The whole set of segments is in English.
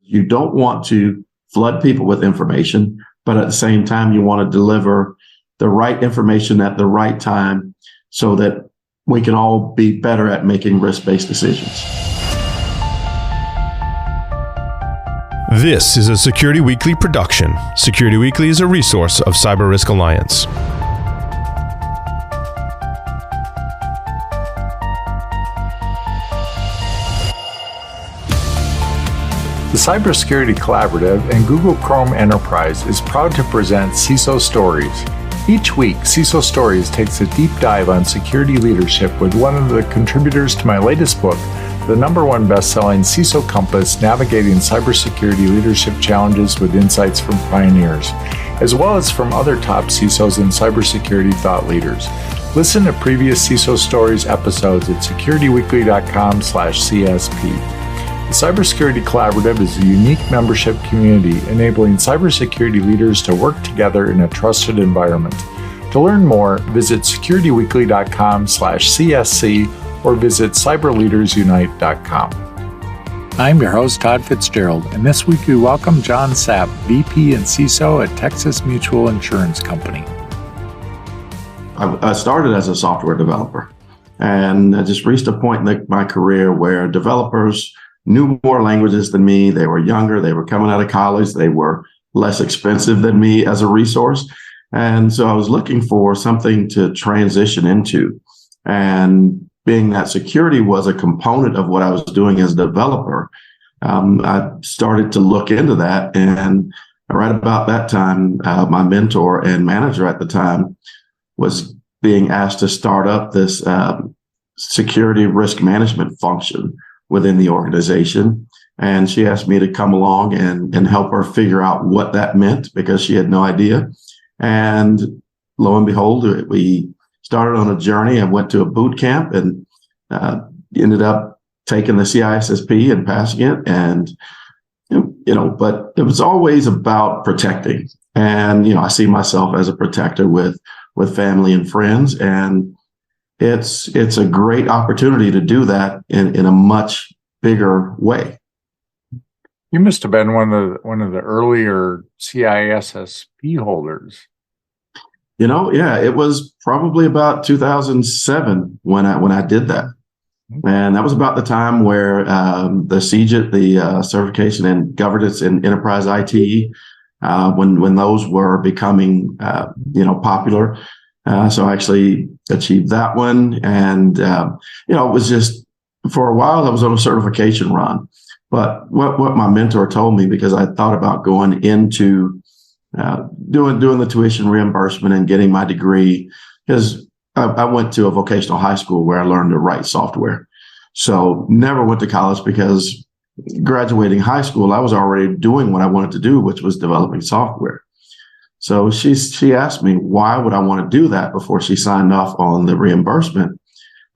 You don't want to flood people with information, but at the same time, you want to deliver the right information at the right time so that we can all be better at making risk-based decisions. This is a Security Weekly production. Security Weekly is a resource of Cyber Risk Alliance. The Cybersecurity Collaborative and Google Chrome Enterprise is proud to present CISO Stories. Each week, CISO Stories takes a deep dive on security leadership with one of the contributors to my latest book, the #1 best-selling CISO Compass, Navigating Cybersecurity Leadership Challenges with Insights from Pioneers, as well as from other top CISOs and cybersecurity thought leaders. Listen to previous CISO Stories episodes at securityweekly.com/CSP. The Cybersecurity Collaborative is a unique membership community enabling cybersecurity leaders to work together in a trusted environment. To learn more, visit securityweekly.com/CSC or visit cyberleadersunite.com. I'm your host, Todd Fitzgerald, and this week we welcome John Sapp, VP and CISO at Texas Mutual Insurance Company. I started as a software developer, and I just reached a point in my career where developers knew more languages than me. They were younger. They were coming out of college. They were less expensive than me as a resource. And so I was looking for something to transition into. And being that security was a component of what I was doing as a developer, I started to look into that. And right about that time, my mentor and manager at the time was being asked to start up this security risk management function within the organization. And she asked me to come along and help her figure out what that meant because she had no idea. And lo and behold, we started on a journey. I went to a boot camp and ended up taking the CISSP and passing it. And, but it was always about protecting. And, I see myself as a protector with family and friends. And it's a great opportunity to do that in a much bigger way. You must have been one of the earlier CISSP holders. Yeah, it was probably about 2007 when I did that, and that was about the time where the CGIT, the Certification in Governance in Enterprise IT, when those were becoming popular. So I actually achieved that one. And, it was just, for a while, I was on a certification run. But what my mentor told me, because I thought about going into doing the tuition reimbursement and getting my degree, because I went to a vocational high school where I learned to write software. So never went to college because graduating high school, I was already doing what I wanted to do, which was developing software. So she asked me, why would I want to do that before she signed off on the reimbursement?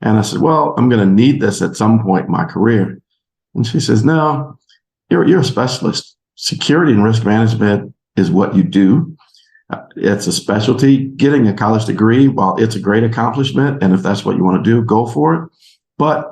And I said, well, I'm going to need this at some point in my career. And she says, no, you're a specialist. Security and risk management is what you do. It's a specialty. Getting a college degree, while it's a great accomplishment, and if that's what you want to do, go for it. But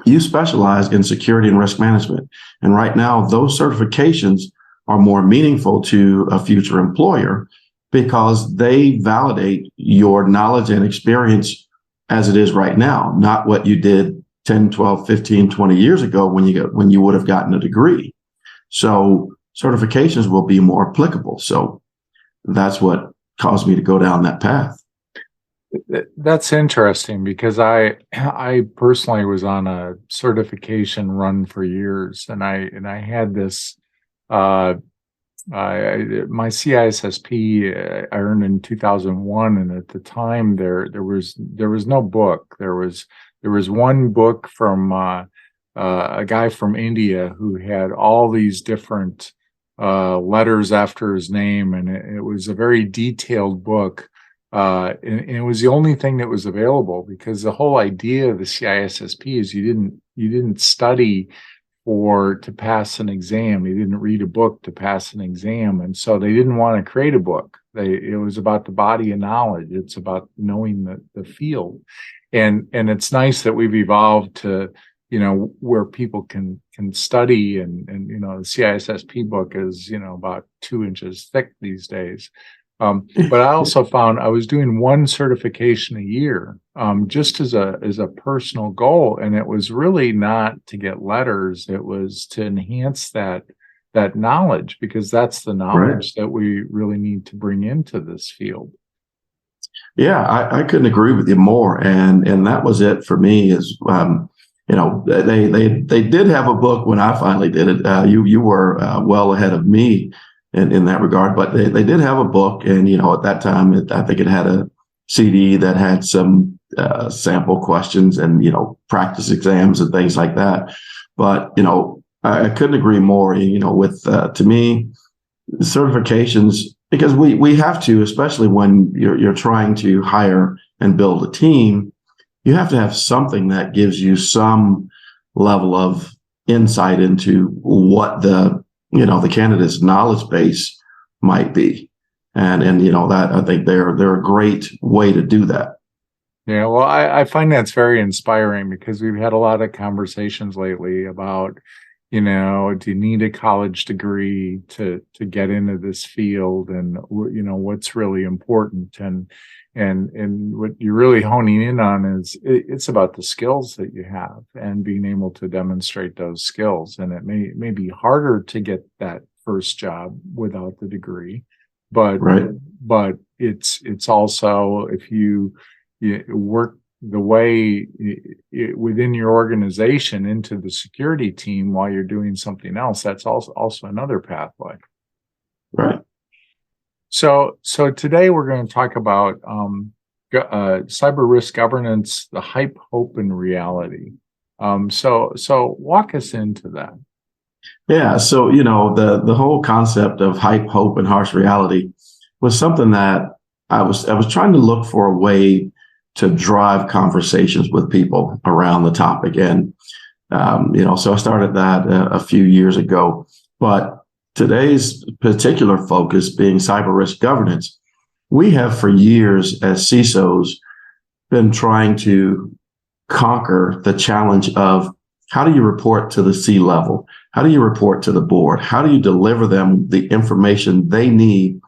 you specialize in security and risk management. And right now, those certifications are more meaningful to a future employer because they validate your knowledge and experience as it is right now, not what you did 10, 12, 15, 20 years ago when you would have gotten a degree. So certifications will be more applicable. So that's what caused me to go down that path. That's interesting because I personally was on a certification run for years, and I had this my CISSP I earned in 2001, and at the time there was no book. There was one book from a guy from India who had all these different letters after his name, and it was a very detailed book. And it was the only thing that was available because the whole idea of the CISSP is you didn't study to pass an exam. You didn't read a book to pass an exam. And so they didn't want to create a book. It was about the body of knowledge. It's about knowing the field. And it's nice that we've evolved to where people can study, and the CISSP book is about 2 inches thick these days. But I also found I was doing one certification a year, just as a personal goal, and it was really not to get letters. It was to enhance that knowledge, because that's the knowledge that we really need to bring into this field. Yeah, I couldn't agree with you more, and that was it for me. Is they did have a book when I finally did it. You were well ahead of me in that regard, but they did have a book, and at that time I think it had a CD that had some sample questions and practice exams and things like that. But I couldn't agree more. With to me, certifications, because we have to, especially when you're trying to hire and build a team, you have to have something that gives you some level of insight into what the candidate's knowledge base might be, and that I think they're a great way to do that. Yeah, well, I find that's very inspiring, because we've had a lot of conversations lately about, do you need a college degree to get into this field, and what's really important, and what you're really honing in on is it's about the skills that you have and being able to demonstrate those skills. And it may be harder to get that first job without the degree, but it's also, if you work the way within your organization into the security team while you're doing something else, that's also another pathway. Right. So today we're going to talk about cyber risk governance, the hype, hope, and reality. So walk us into that. Yeah. So the whole concept of hype, hope, and harsh reality was something that I was trying to look for a way to drive conversations with people around the topic, and so I started that a few years ago. But today's particular focus being cyber risk governance, we have for years as CISOs been trying to conquer the challenge of how do you report to the C-level? How do you report to the board? How do you deliver them the information they need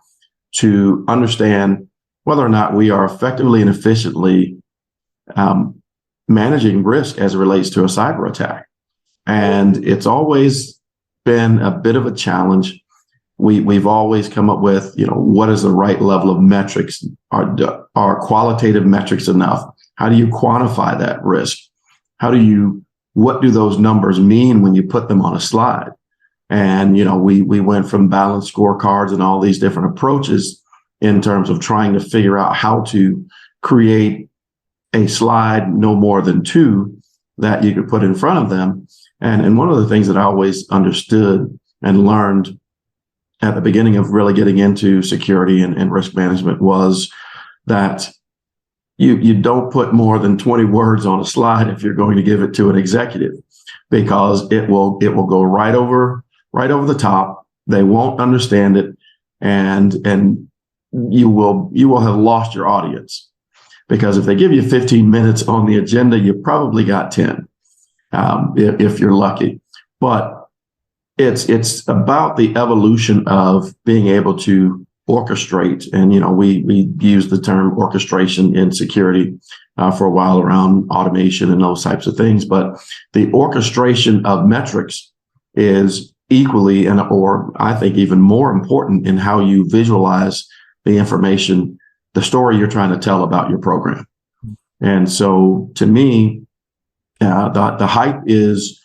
to understand whether or not we are effectively and efficiently managing risk as it relates to a cyber attack? And it's always been a bit of a challenge. We've always come up with, what is the right level of metrics? Are qualitative metrics enough? How do you quantify that risk? What do those numbers mean when you put them on a slide? And, we went from balanced scorecards and all these different approaches in terms of trying to figure out how to create a slide no more than 2 that you could put in front of them. And one of the things that I always understood and learned at the beginning of really getting into security and risk management was that you don't put more than 20 words on a slide if you're going to give it to an executive, because it will go right over the top. They won't understand it, and you will have lost your audience, because if they give you 15 minutes on the agenda, you probably got 10, if you're lucky. But it's about the evolution of being able to orchestrate. And, we use the term orchestration in security for a while around automation and those types of things. But the orchestration of metrics is equally, or I think even more important, in how you visualize the information, the story you're trying to tell about your program. And so to me, the hype is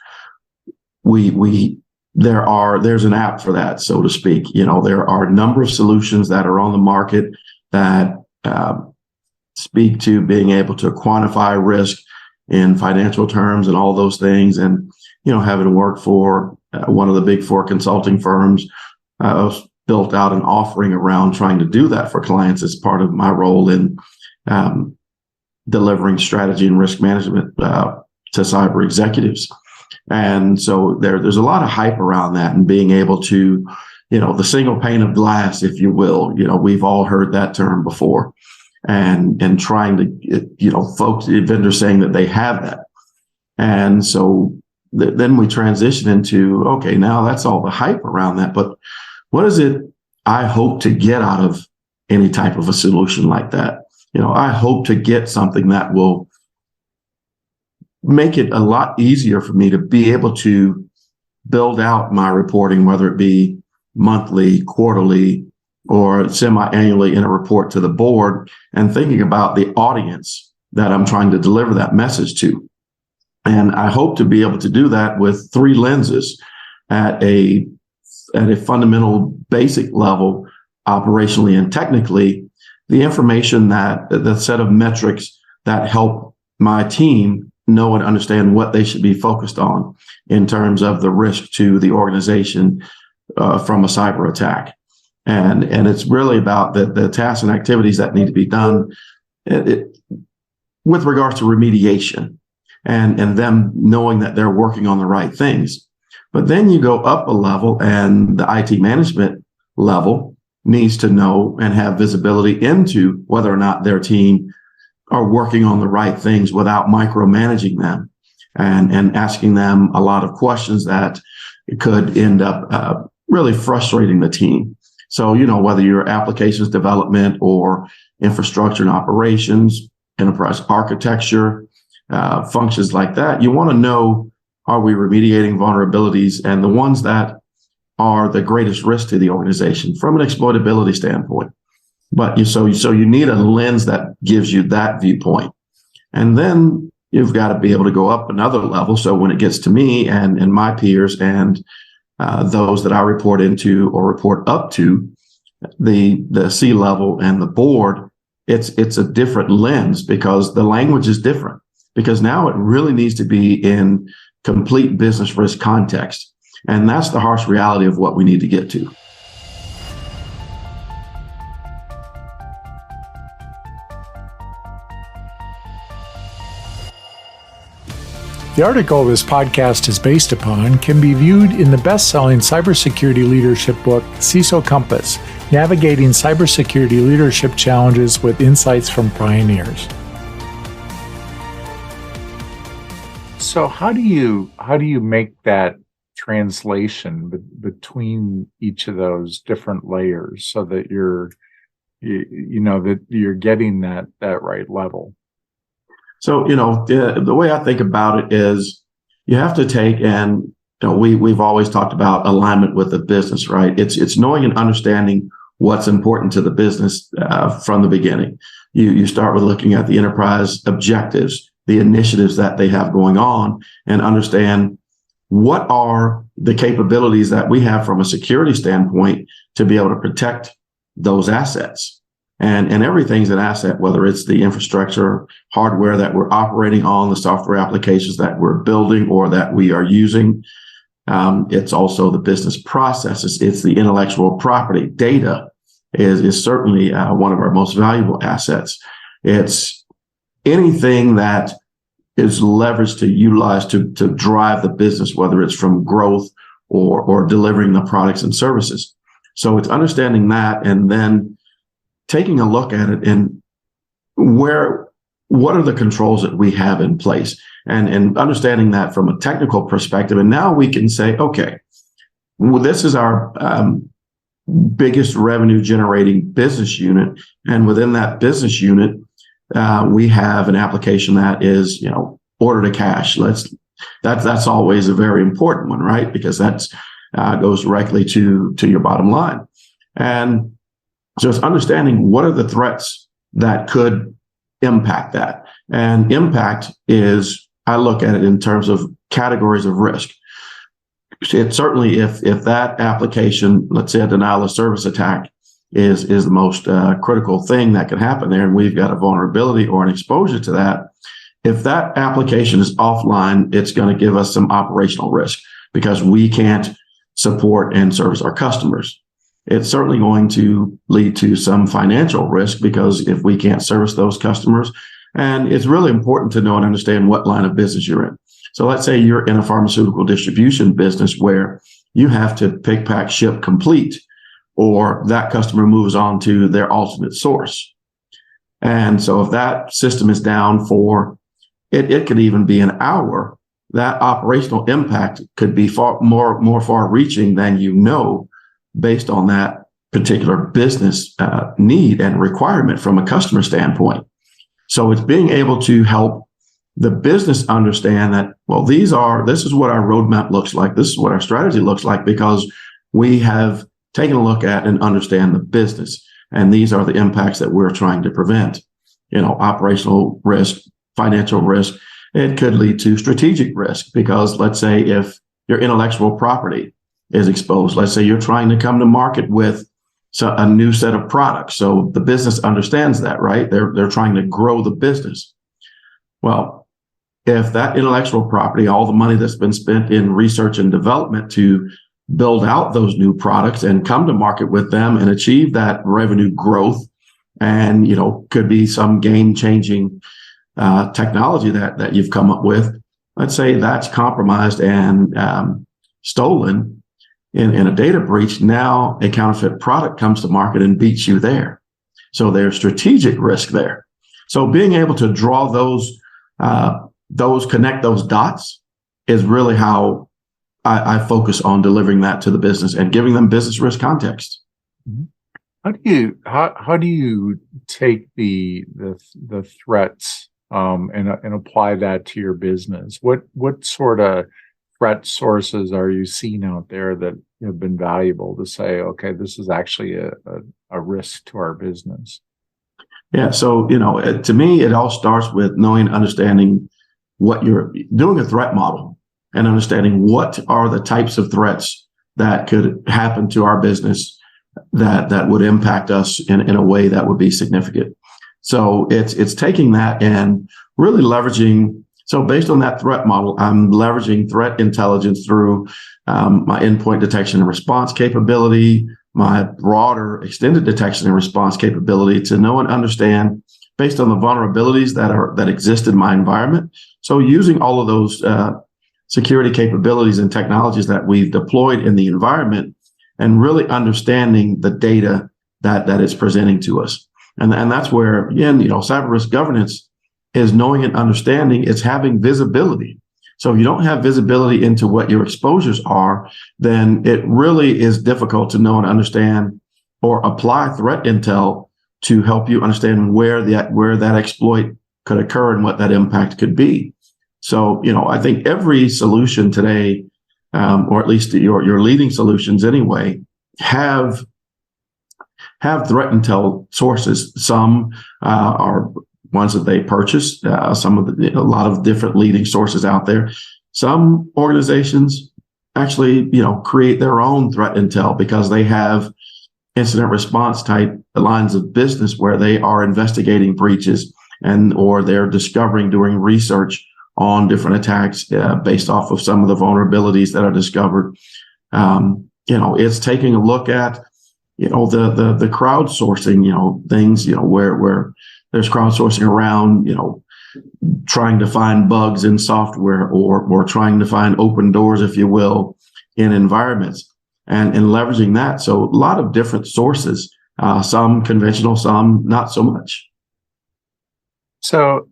there's an app for that, so to speak. There are a number of solutions that are on the market that speak to being able to quantify risk in financial terms and all those things. And, having worked for one of the big 4 consulting firms, built out an offering around trying to do that for clients as part of my role in delivering strategy and risk management to cyber executives. And so there's a lot of hype around that, and being able to, the single pane of glass, if you will. We've all heard that term before, and trying to, folks, vendors saying that they have that. And so then we transition into, okay, now that's all the hype around that. But what is it I hope to get out of any type of a solution like that? I hope to get something that will make it a lot easier for me to be able to build out my reporting, whether it be monthly, quarterly, or semi-annually in a report to the board, and thinking about the audience that I'm trying to deliver that message to. And I hope to be able to do that with three lenses at a fundamental basic level, operationally and technically, the information the set of metrics that help my team know and understand what they should be focused on in terms of the risk to the organization from a cyber attack. And it's really about the tasks and activities that need to be done with regards to remediation and them knowing that they're working on the right things. But then you go up a level, and the IT management level needs to know and have visibility into whether or not their team are working on the right things without micromanaging them and asking them a lot of questions that could end up really frustrating the team. So, whether you're applications development or infrastructure and operations, enterprise architecture, functions like that, you want to know, are we remediating vulnerabilities and the ones that are the greatest risk to the organization from an exploitability standpoint? But so you need a lens that gives you that viewpoint. And then you've got to be able to go up another level. So when it gets to me and my peers and those that I report into or report up to, the C level and the board, it's a different lens because the language is different. Because now it really needs to be in complete business risk context. And that's the harsh reality of what we need to get to. The article this podcast is based upon can be viewed in the best-selling cybersecurity leadership book, CISO Compass, Navigating Cybersecurity Leadership Challenges with Insights from Pioneers. So how do you make that translation between each of those different layers so that you're getting that right level? So, the way I think about it is you have to take, and we've always talked about alignment with the business, right? It's knowing and understanding what's important to the business from the beginning. You start with looking at the enterprise objectives, the initiatives that they have going on, and understand what are the capabilities that we have from a security standpoint to be able to protect those assets. And everything's an asset, whether it's the infrastructure, hardware that we're operating on, the software applications that we're building or that we are using. It's also the business processes. It's the intellectual property. Data is certainly one of our most valuable assets. It's anything that is leveraged to utilize to drive the business, whether it's from growth or delivering the products and services. So it's understanding that and then taking a look at it and what are the controls that we have in place and understanding that from a technical perspective. And now we can say, okay, well, this is our biggest revenue generating business unit. And within that business unit, we have an application that is, order to cash. That's always a very important one, right? Because that's goes directly to your bottom line. And so it's understanding what are the threats that could impact that. And impact is, I look at it in terms of categories of risk. It certainly, if that application, let's say a denial of service attack, is the most critical thing that can happen there, and we've got a vulnerability or an exposure to that, if that application is offline, it's going to give us some operational risk because we can't support and service our customers. It's certainly going to lead to some financial risk because if we can't service those customers, and it's really important to know and understand what line of business you're in. So let's say you're in a pharmaceutical distribution business where you have to pick, pack, ship, complete, or that customer moves on to their alternate source. And so if that system is down for, it could even be an hour that operational impact could be far more far reaching than based on that particular business need and requirement from a customer standpoint. So it's being able to help the business understand that, well, this is what our roadmap looks like. This is what our strategy looks like, because we have taken a look at and understand the business. And these are the impacts that we're trying to prevent. Operational risk, financial risk. It could lead to strategic risk, because let's say if your intellectual property is exposed, let's say you're trying to come to market with a new set of products. So the business understands that, right? They're trying to grow the business. Well, if that intellectual property, all the money that's been spent in research and development to build out those new products and come to market with them and achieve that revenue growth, and could be some game-changing technology that you've come up with, let's say that's compromised and stolen in a data breach. Now a counterfeit product comes to market and beats you there. So there's strategic risk there. So being able to draw connect those dots is really how I focus on delivering that to the business and giving them business risk context. Mm-hmm. How do you take the threats and apply that to your business? What sort of threat sources are you seeing out there that have been valuable to say, okay, this is actually a risk to our business? Yeah. So, to me, it all starts with knowing, understanding what you're doing, a threat model, and understanding what are the types of threats that could happen to our business that would impact us in a way that would be significant. So it's taking that and really leveraging. So based on that threat model, I'm leveraging threat intelligence through my endpoint detection and response capability, my broader extended detection and response capability, to know and understand based on the vulnerabilities that exist in my environment. So using all of those security capabilities and technologies that we've deployed in the environment, and really understanding the data that it's presenting to us. And that's where, again, cyber risk governance is knowing and understanding. It's having visibility. So if you don't have visibility into what your exposures are, then it really is difficult to know and understand or apply threat intel to help you understand where that exploit could occur and what that impact could be. So, I think every solution today, or at least your leading solutions anyway, have threat intel sources. Some are ones that they purchase. A lot of different leading sources out there. Some organizations actually, create their own threat intel because they have incident response type lines of business where they are investigating breaches or they're discovering, doing research on different attacks based off of some of the vulnerabilities that are discovered. It's taking a look at, the crowdsourcing, things, where there's crowdsourcing around, trying to find bugs in software or trying to find open doors, if you will, in environments and leveraging that. So a lot of different sources, some conventional, some not so much. So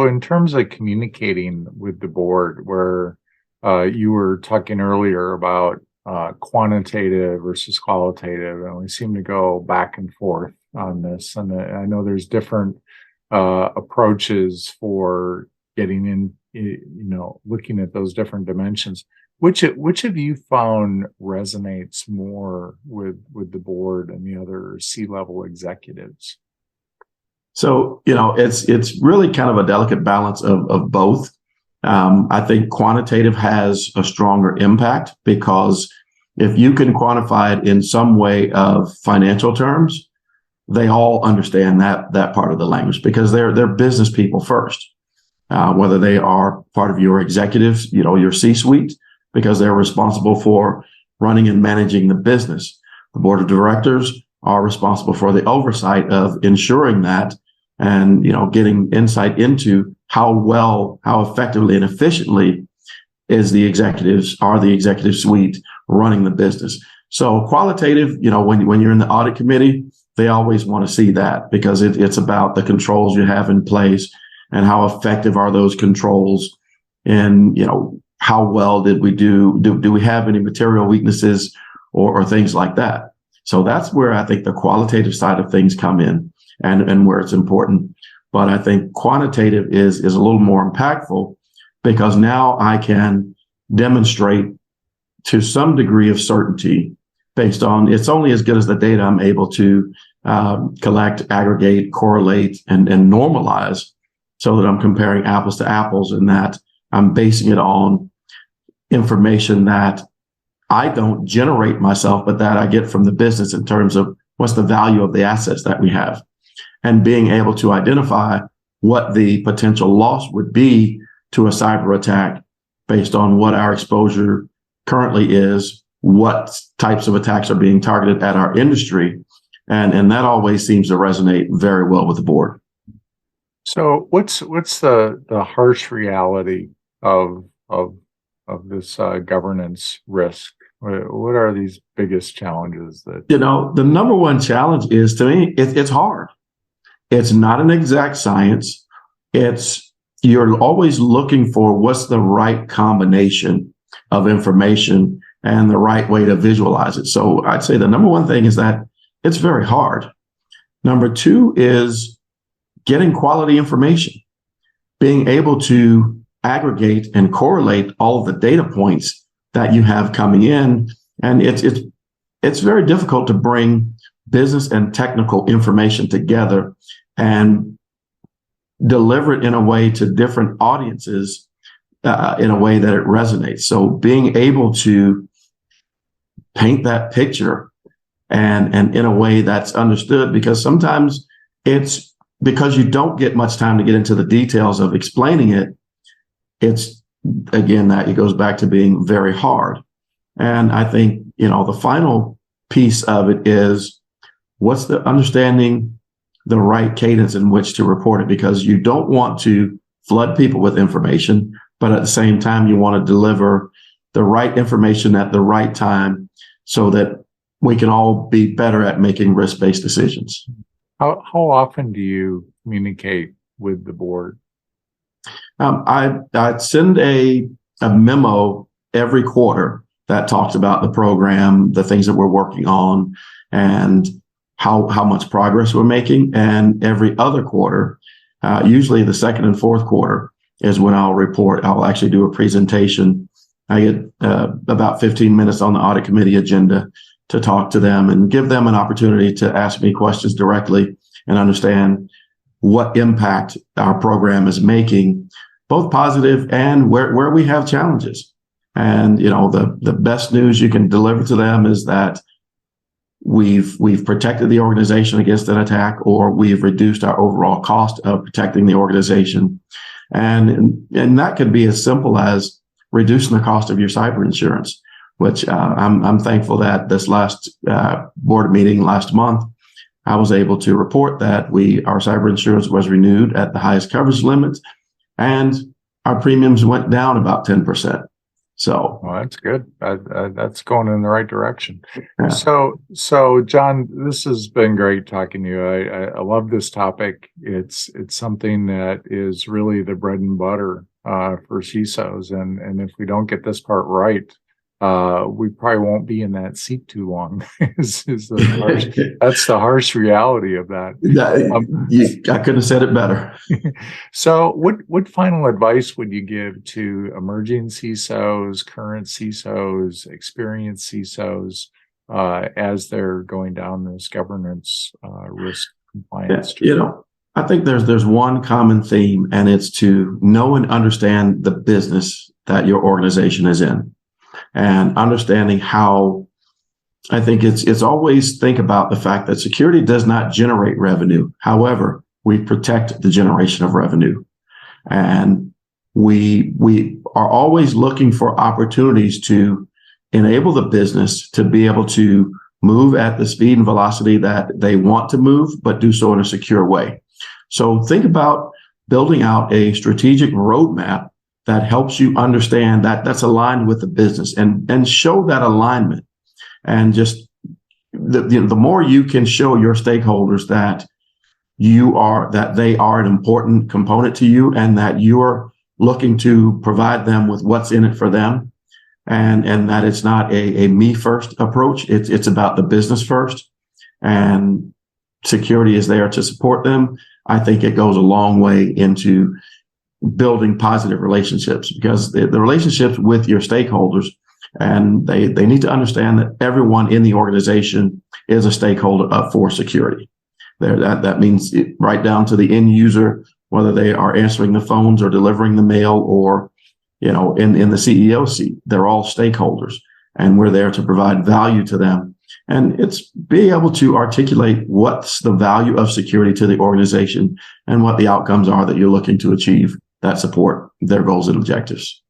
in terms of communicating with the board, where you were talking earlier about quantitative versus qualitative, and we seem to go back and forth on this. And I know there's different approaches for getting in, looking at those different dimensions. Which have you found resonates more with the board and the other C-level executives? So, it's really kind of a delicate balance of both. I think quantitative has a stronger impact because if you can quantify it in some way of financial terms, they all understand that part of the language because they're business people first, whether they are part of your executives, your C-suite, because they're responsible for running and managing the business. The board of directors are responsible for the oversight of ensuring that and, getting insight into how effectively and efficiently is the executive suite running the business. So qualitative, when you're in the audit committee, they always want to see that because it's about the controls you have in place and how effective are those controls in, how well did we do? Do we have any material weaknesses or things like that? So that's where I think the qualitative side of things come in and where it's important. But I think quantitative is a little more impactful because now I can demonstrate to some degree of certainty based on it's only as good as the data I'm able to collect, aggregate, correlate, and normalize so that I'm comparing apples to apples and that I'm basing it on information that I don't generate myself, but that I get from the business in terms of what's the value of the assets that we have and being able to identify what the potential loss would be to a cyber attack based on what our exposure currently is, what types of attacks are being targeted at our industry. And that always seems to resonate very well with the board. So what's the harsh reality of this governance risk? What are these biggest challenges that the number one challenge is, to me, it's hard. It's not an exact science. You're always looking for what's the right combination of information and the right way to visualize it. So I'd say the number one thing is that it's very hard. Number two is getting quality information, being able to aggregate and correlate all of the data points that you have coming in. And it's very difficult to bring business and technical information together and deliver it in a way to different audiences in a way that it resonates. So being able to paint that picture and in a way that's understood, because sometimes it's because you don't get much time to get into the details of explaining it. It's again, that it goes back to being very hard. And I think, the final piece of it is what's the understanding the right cadence in which to report it, because you don't want to flood people with information, but at the same time, you want to deliver the right information at the right time so that we can all be better at making risk-based decisions. How often do you communicate with the board? I send a memo every quarter that talks about the program, the things that we're working on, and how much progress we're making. And every other quarter, usually the second and fourth quarter, is when I'll report. I'll actually do a presentation. I get about 15 minutes on the audit committee agenda to talk to them and give them an opportunity to ask me questions directly and understand what impact our program is making, both positive and where we have challenges. And, the best news you can deliver to them is that we've protected the organization against an attack, or we've reduced our overall cost of protecting the organization. And that could be as simple as reducing the cost of your cyber insurance, which I'm thankful that this last board meeting last month, I was able to report that our cyber insurance was renewed at the highest coverage limit, and our premiums went down about 10%. So, well, that's good. That's going in the right direction. Yeah. So John, this has been great talking to you. I love this topic. It's something that is really the bread and butter for CISOs, and if we don't get this part right, we probably won't be in that seat too long. That's the harsh reality of that. I couldn't have said it better. So what final advice would you give to emerging CISOs, current CISOs, experienced CISOs, as they're going down this governance risk compliance journey? I think there's one common theme, and it's to know and understand the business that your organization is in. And understanding how, I think it's always think about the fact that security does not generate revenue. However, we protect the generation of revenue. And we are always looking for opportunities to enable the business to be able to move at the speed and velocity that they want to move, but do so in a secure way. So think about building out a strategic roadmap that helps you understand that that's aligned with the business, and show that alignment. And just the more you can show your stakeholders that they are an important component to you, and that you're looking to provide them with what's in it for them, and that it's not a me first approach. It's about the business first, and security is there to support them. I think it goes a long way into building positive relationships, because the relationships with your stakeholders, and they need to understand that everyone in the organization is a stakeholder for security. That means right down to the end user, whether they are answering the phones or delivering the mail, or in the CEO seat. They're all stakeholders, and we're there to provide value to them. And it's being able to articulate what's the value of security to the organization and what the outcomes are that you're looking to achieve that support their goals and objectives.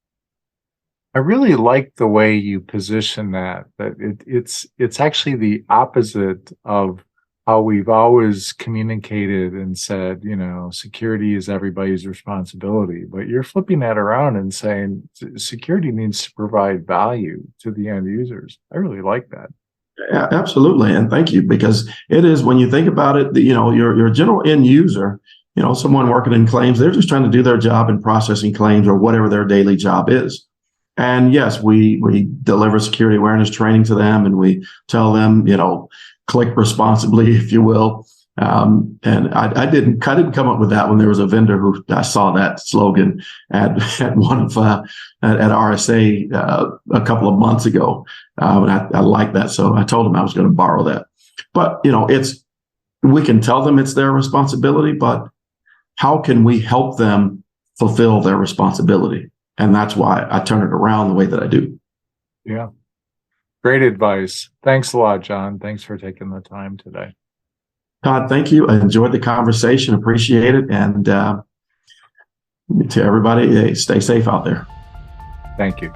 I really like the way you position that it's actually the opposite of how we've always communicated and said, security is everybody's responsibility. But you're flipping that around and saying security needs to provide value to the end users. I really like that. Yeah, absolutely. And thank you, because it is, when you think about it, your general end user, someone working in claims, they're just trying to do their job in processing claims or whatever their daily job is. And yes, we deliver security awareness training to them, and we tell them, click responsibly, if you will. And I didn't come up with that when there was a vendor who I saw that slogan at one of at RSA a couple of months ago, and I liked that, so I told him I was going to borrow that. But we can tell them it's their responsibility, but how can we help them fulfill their responsibility? And that's why I turn it around the way that I do. Yeah. Great advice. Thanks a lot, John. Thanks for taking the time today. Todd, thank you. I enjoyed the conversation. Appreciate it. And to everybody, stay safe out there. Thank you.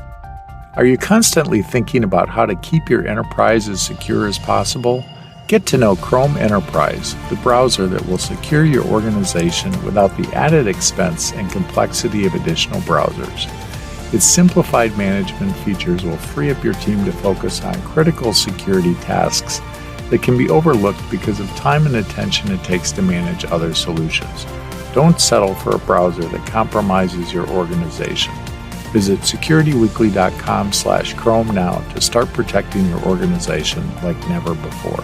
Are you constantly thinking about how to keep your enterprise as secure as possible? Get to know Chrome Enterprise, the browser that will secure your organization without the added expense and complexity of additional browsers. Its simplified management features will free up your team to focus on critical security tasks that can be overlooked because of time and attention it takes to manage other solutions. Don't settle for a browser that compromises your organization. Visit securityweekly.com/Chrome now to start protecting your organization like never before.